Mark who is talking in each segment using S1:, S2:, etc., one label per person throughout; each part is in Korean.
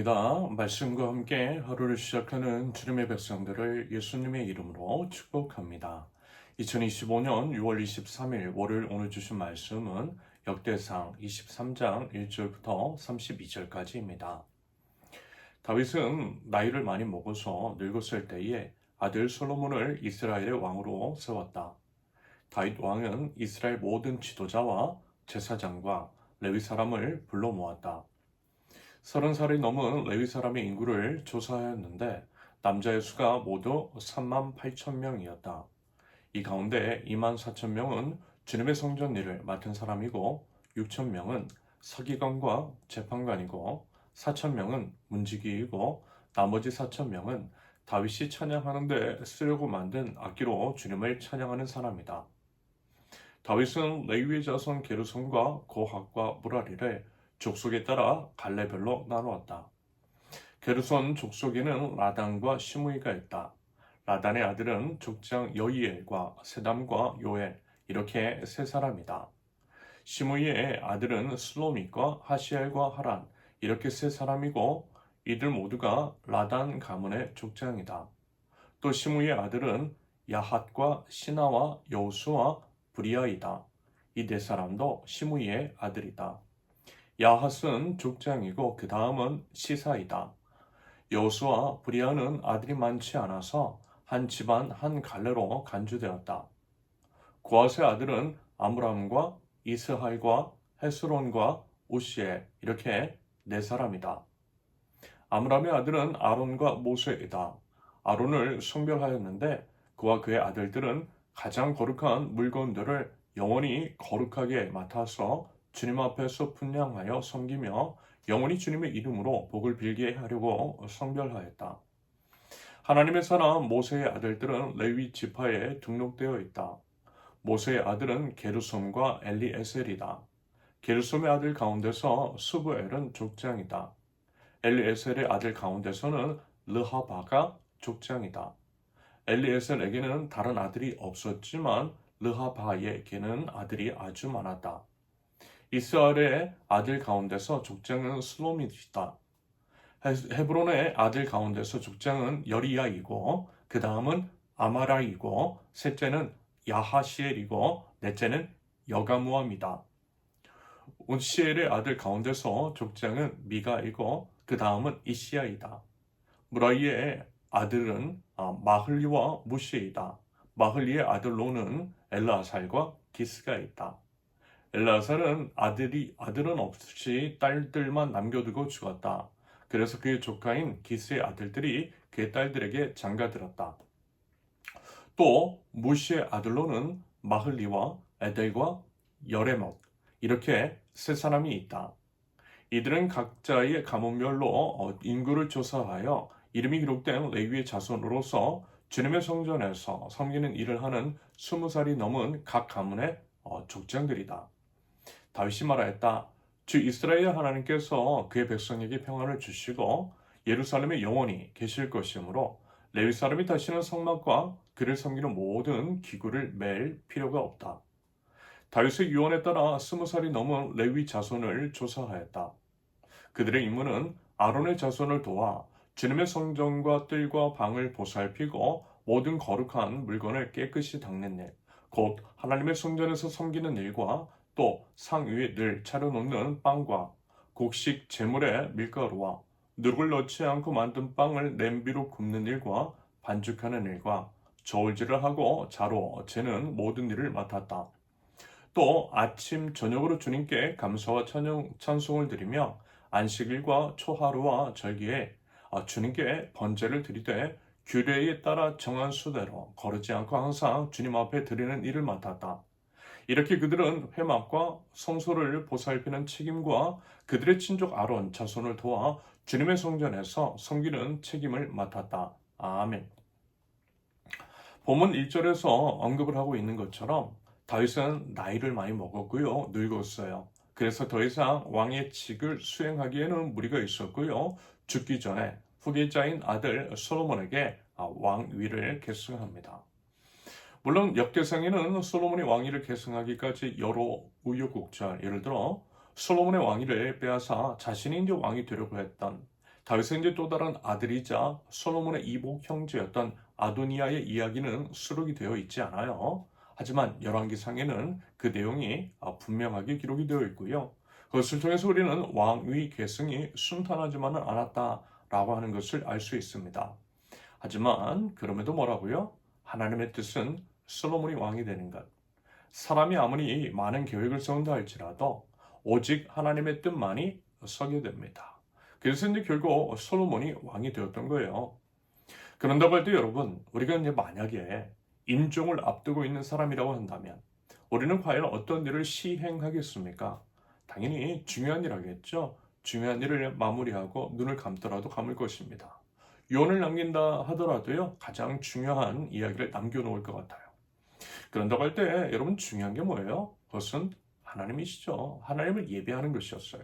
S1: 반갑습니다. 말씀과 함께 하루를 시작하는 주님의 백성들을 예수님의 이름으로 축복합니다. 2025년 6월 23일 월요일 오늘 주신 말씀은 역대상 23장 1절부터 32절까지입니다. 다윗은 나이를 많이 먹어서 늙었을 때에 아들 솔로몬을 이스라엘의 왕으로 세웠다. 다윗 왕은 이스라엘 모든 지도자와 제사장과 레위 사람을 불러 모았다. 30살이 넘은 레위 사람의 인구를 조사하였는데 남자의 수가 모두 3만 8천 명이었다. 이 가운데 2만 4천 명은 주님의 성전 일을 맡은 사람이고 6천 명은 서기관과 재판관이고 4천 명은 문지기이고 나머지 4천 명은 다윗이 찬양하는 데 쓰려고 만든 악기로 주님을 찬양하는 사람이다. 다윗은 레위의 자손 게르손과 고핫과 무라리를 족속에 따라 갈래별로 나누었다. 게르손 족속에는 라단과 시므이가 있다. 라단의 아들은 족장 여이엘과 세담과 요엘 이렇게 세 사람이다. 시므이의 아들은 슬로밋과 하시엘과 하란 이렇게 세 사람이고 이들 모두가 라단 가문의 족장이다. 또 시므이의 아들은 야핫과 시나와 여우수와 브리아이다. 이 네 사람도 시므이의 아들이다. 야핫은 족장이고 그 다음은 시사이다. 여호수아 브리아는 아들이 많지 않아서 한 집안 한 갈래로 간주되었다. 고핫의 아들은 아므람과 이스할과 헤스론과 우시엘 이렇게 네 사람이다. 아므람의 아들은 아론과 모세이다. 아론을 성별하였는데 그와 그의 아들들은 가장 거룩한 물건들을 영원히 거룩하게 맡아서 주님 앞에서 분향하여 섬기며 영원히 주님의 이름으로 복을 빌게 하려고 성별하였다. 하나님의 사람 모세의 아들들은 레위 지파에 등록되어 있다. 모세의 아들은 게르솜과 엘리에셀이다. 게르솜의 아들 가운데서 스부엘은 족장이다. 엘리에셀의 아들 가운데서는 르하바가 족장이다. 엘리에셀에게는 다른 아들이 없었지만 르하바에게는 아들이 아주 많았다. 이스라엘의 아들 가운데서 족장은 슬로밋이다. 헤브론의 아들 가운데서 족장은 여리야이고 그 다음은 아마라이고 셋째는 야하시엘이고 넷째는 여가무함이다. 온시엘의 아들 가운데서 족장은 미가이고 그 다음은 이시야이다. 무라이의 아들은 마흘리와 무시이다. 마흘리의 아들 로는 엘라살과 기스가 있다. 엘라살은 아들은 없이 딸들만 남겨두고 죽었다. 그래서 그의 조카인 기스의 아들들이 그의 딸들에게 장가들었다. 또 무시의 아들로는 마흘리와 에델과 여레못 이렇게 세 사람이 있다. 이들은 각자의 가문별로 인구를 조사하여 이름이 기록된 레위의 자손으로서 주님의 성전에서 섬기는 일을 하는 20살이 넘은 각 가문의 족장들이다. 다윗이 말하였다. 주 이스라엘 하나님께서 그의 백성에게 평안을 주시고 예루살렘에 영원히 계실 것이므로 레위 사람이 다시는 성막과 그를 섬기는 모든 기구를 맬 필요가 없다. 다윗의 유언에 따라 20살이 넘은 레위 자손을 조사하였다. 그들의 임무는 아론의 자손을 도와 주님의 성전과 뜰과 방을 보살피고 모든 거룩한 물건을 깨끗이 닦는 일, 곧 하나님의 성전에서 섬기는 일과 또 상 위에 늘 차려놓는 빵과 곡식 제물의 밀가루와 누룩을 넣지 않고 만든 빵을 냄비로 굽는 일과 반죽하는 일과 저울질을 하고 자로 재는 모든 일을 맡았다. 또 아침 저녁으로 주님께 감사와 찬송을 드리며 안식일과 초하루와 절기에 주님께 번제를 드리되 규례에 따라 정한 수대로 거르지 않고 항상 주님 앞에 드리는 일을 맡았다. 이렇게 그들은 회막과 성소를 보살피는 책임과 그들의 친족 아론 자손을 도와 주님의 성전에서 섬기는 책임을 맡았다. 아멘. 본문 1절에서 언급을 하고 있는 것처럼 다윗은 나이를 많이 먹었고요. 늙었어요. 그래서 더 이상 왕의 직을 수행하기에는 무리가 있었고요. 죽기 전에 후계자인 아들 솔로몬에게 왕위를 계승합니다. 물론 역대상에는 솔로몬의 왕위를 계승하기까지 여러 우여곡절, 예를 들어 솔로몬의 왕위를 빼앗아 자신이 이제 왕이 되려고 했던 다윗의 이제 또 다른 아들이자 솔로몬의 이복 형제였던 아도니아의 이야기는 수록이 되어 있지 않아요. 하지만 열왕기상에는 그 내용이 분명하게 기록이 되어 있고요. 그것을 통해서 우리는 왕위 계승이 순탄하지만은 않았다라고 하는 것을 알 수 있습니다. 하지만 그럼에도 뭐라고요? 하나님의 뜻은 솔로몬이 왕이 되는 것. 사람이 아무리 많은 계획을 세운다 할지라도 오직 하나님의 뜻만이 서게 됩니다. 그래서 이제 결국 솔로몬이 왕이 되었던 거예요. 그런다고 할 때 여러분, 우리가 이제 만약에 임종을 앞두고 있는 사람이라고 한다면 우리는 과연 어떤 일을 시행하겠습니까? 당연히 중요한 일 하겠죠. 중요한 일을 마무리하고 눈을 감더라도 감을 것입니다. 유언을 남긴다 하더라도요, 가장 중요한 이야기를 남겨놓을 것 같아요. 그런다고 할 때 여러분 중요한 게 뭐예요? 그것은 하나님이시죠. 하나님을 예배하는 것이었어요.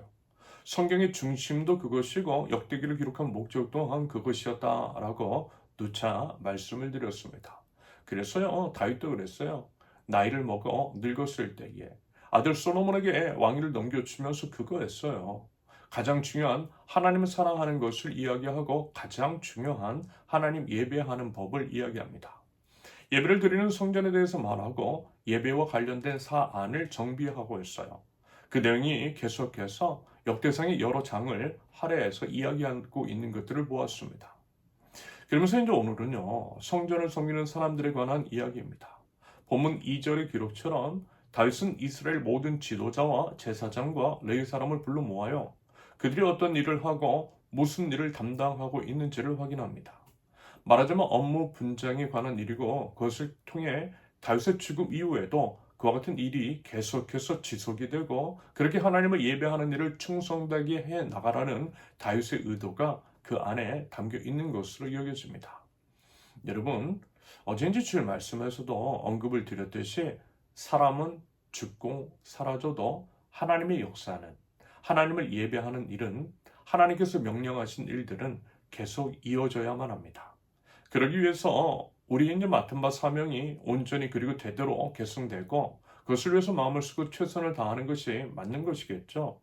S1: 성경의 중심도 그것이고 역대기를 기록한 목적 또한 그것이었다라고 누차 말씀을 드렸습니다. 그래서요, 다윗도 그랬어요. 나이를 먹어 늙었을 때에 아들 솔로몬에게 왕위를 넘겨주면서 그거 했어요. 가장 중요한 하나님을 사랑하는 것을 이야기하고 가장 중요한 하나님 예배하는 법을 이야기합니다. 예배를 드리는 성전에 대해서 말하고 예배와 관련된 사안을 정비하고 있어요. 그 내용이 계속해서 역대상의 여러 장을 할애해서 이야기하고 있는 것들을 보았습니다. 그러면서 이제 오늘은요, 성전을 섬기는 사람들에 관한 이야기입니다. 본문 2절의 기록처럼 다윗은 이스라엘 모든 지도자와 제사장과 레위 사람을 불러 모아요. 그들이 어떤 일을 하고 무슨 일을 담당하고 있는지를 확인합니다. 말하자면 업무 분장에 관한 일이고 그것을 통해 다윗의 죽음 이후에도 그와 같은 일이 계속해서 지속이 되고 그렇게 하나님을 예배하는 일을 충성되게 해 나가라는 다윗의 의도가 그 안에 담겨 있는 것으로 여겨집니다. 여러분, 어제인지 주일 말씀에서도 언급을 드렸듯이 사람은 죽고 사라져도 하나님의 역사는, 하나님을 예배하는 일은, 하나님께서 명령하신 일들은 계속 이어져야만 합니다. 그러기 위해서 우리의 이제 맡은 바 사명이 온전히 그리고 되도록 계승되고 그것을 위해서 마음을 쓰고 최선을 다하는 것이 맞는 것이겠죠.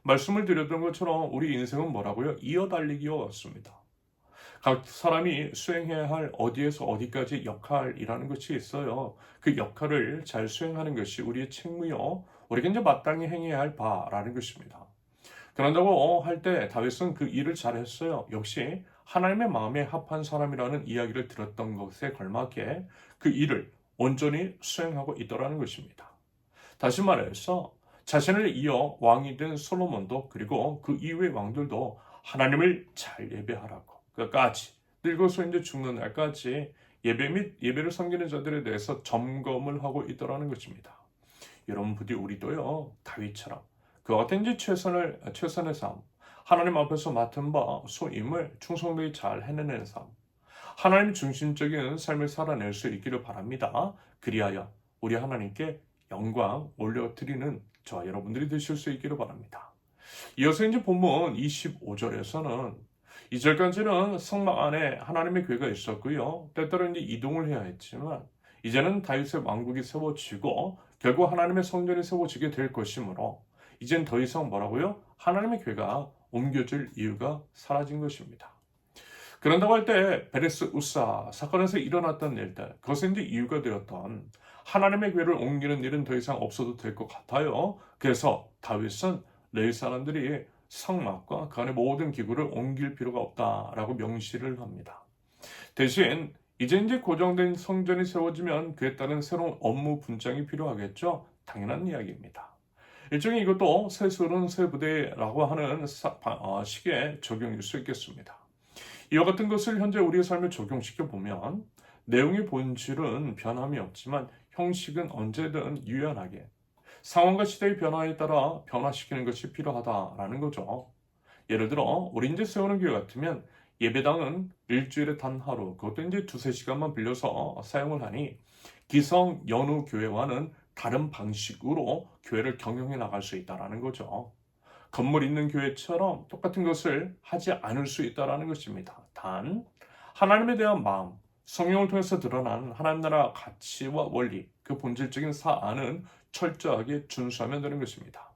S1: 말씀을 드렸던 것처럼 우리 인생은 뭐라고요? 이어달리기와 같습니다. 각 사람이 수행해야 할 어디에서 어디까지 역할이라는 것이 있어요. 그 역할을 잘 수행하는 것이 우리의 책무요. 우리가 이제 마땅히 행해야 할 바라는 것입니다. 그런다고 할 때 다윗은 그 일을 잘했어요. 역시 하나님의 마음에 합한 사람이라는 이야기를 들었던 것에 걸맞게 그 일을 온전히 수행하고 있더라는 것입니다. 다시 말해서 자신을 이어 왕이 된 솔로몬도 그리고 그 이후의 왕들도 하나님을 잘 예배하라고 끝까지 늙어서 이제 죽는 날까지 예배 및 예배를 섬기는 자들에 대해서 점검을 하고 있더라는 것입니다. 여러분 부디 우리도요 다윗처럼 그와 같은 이제 최선의 삶, 하나님 앞에서 맡은 바 소임을 충성되게 잘 해내는 삶, 하나님 중심적인 삶을 살아낼 수 있기를 바랍니다. 그리하여 우리 하나님께 영광 올려드리는 저와 여러분들이 되실 수 있기를 바랍니다. 이어서 이제 본문 25절에서는 2절까지는 성막 안에 하나님의 궤가 있었고요. 때때로 이제 이동을 해야 했지만 이제는 다윗의 왕국이 세워지고 결국 하나님의 성전이 세워지게 될 것이므로 이젠 더 이상 뭐라고요? 하나님의 궤가 옮겨질 이유가 사라진 것입니다. 그런다고 할 때 베레스 우사 사건에서 일어났던 일들, 그것은 이제 이유가 되었던 하나님의 궤를 옮기는 일은 더 이상 없어도 될 것 같아요. 그래서 다윗은 레위 사람들이 성막과 그 안의 모든 기구를 옮길 필요가 없다라고 명시를 합니다. 대신 이제 고정된 성전이 세워지면 그에 따른 새로운 업무 분장이 필요하겠죠? 당연한 이야기입니다. 일종의 이것도 새술은 새부대라고 하는 식의 적용일 수 있겠습니다. 이와 같은 것을 현재 우리의 삶에 적용시켜 보면 내용의 본질은 변함이 없지만 형식은 언제든 유연하게 상황과 시대의 변화에 따라 변화시키는 것이 필요하다라는 거죠. 예를 들어 우리 이제 세우는 교회 같으면 예배당은 일주일에 단 하루, 그것도 이제 두세 시간만 빌려서 사용을 하니 기성 연우 교회와는 다른 방식으로 교회를 경영해 나갈 수 있다는 거죠. 건물 있는 교회처럼 똑같은 것을 하지 않을 수 있다는 것입니다. 단 하나님에 대한 마음, 성령을 통해서 드러난 하나님 나라 가치와 원리, 그 본질적인 사안은 철저하게 준수하면 되는 것입니다.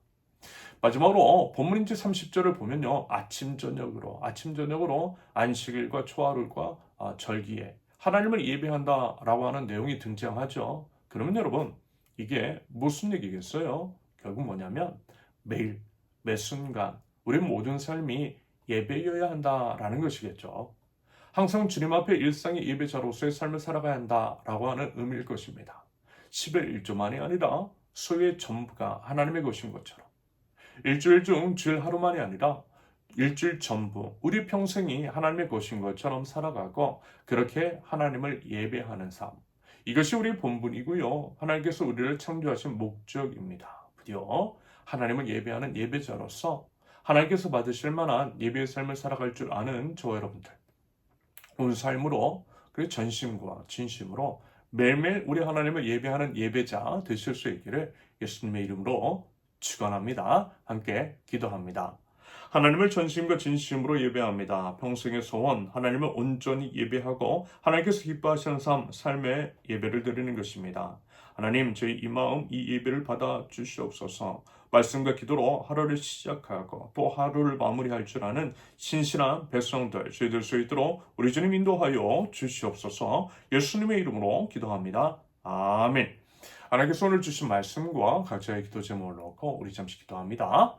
S1: 마지막으로 본문인지 30절을 보면요. 아침 저녁으로 안식일과 초하루과 절기에 하나님을 예배한다라고 하는 내용이 등장하죠. 그러면 여러분 이게 무슨 얘기겠어요? 결국 뭐냐면 매일 매 순간 우리 모든 삶이 예배여야 한다라는 것이겠죠. 항상 주님 앞에 일상의 예배자로서의 삶을 살아가야 한다라고 하는 의미일 것입니다. 10일 1조만이 아니라 소유의 전부가 하나님의 것인 것처럼 일주일 중 주일 하루만이 아니라 일주일 전부 우리 평생이 하나님의 것인 것처럼 살아가고 그렇게 하나님을 예배하는 삶. 이것이 우리 본분이고요. 하나님께서 우리를 창조하신 목적입니다. 부디어 하나님을 예배하는 예배자로서 하나님께서 받으실 만한 예배의 삶을 살아갈 줄 아는 저와 여러분들. 온 삶으로 그리고 전심과 진심으로 매일매일 우리 하나님을 예배하는 예배자 되실 수 있기를 예수님의 이름으로 축원합니다. 함께 기도합니다. 하나님을 전심과 진심으로 예배합니다. 평생의 소원, 하나님을 온전히 예배하고 하나님께서 기뻐하시는 삶의 예배를 드리는 것입니다. 하나님, 저희 이 마음, 이 예배를 받아 주시옵소서. 말씀과 기도로 하루를 시작하고 또 하루를 마무리할 줄 아는 신실한 백성들, 저희들 수 있도록 우리 주님 인도하여 주시옵소서. 예수님의 이름으로 기도합니다. 아멘. 하나님께서 오늘 주신 말씀과 각자의 기도 제목을 놓고 우리 잠시 기도합니다.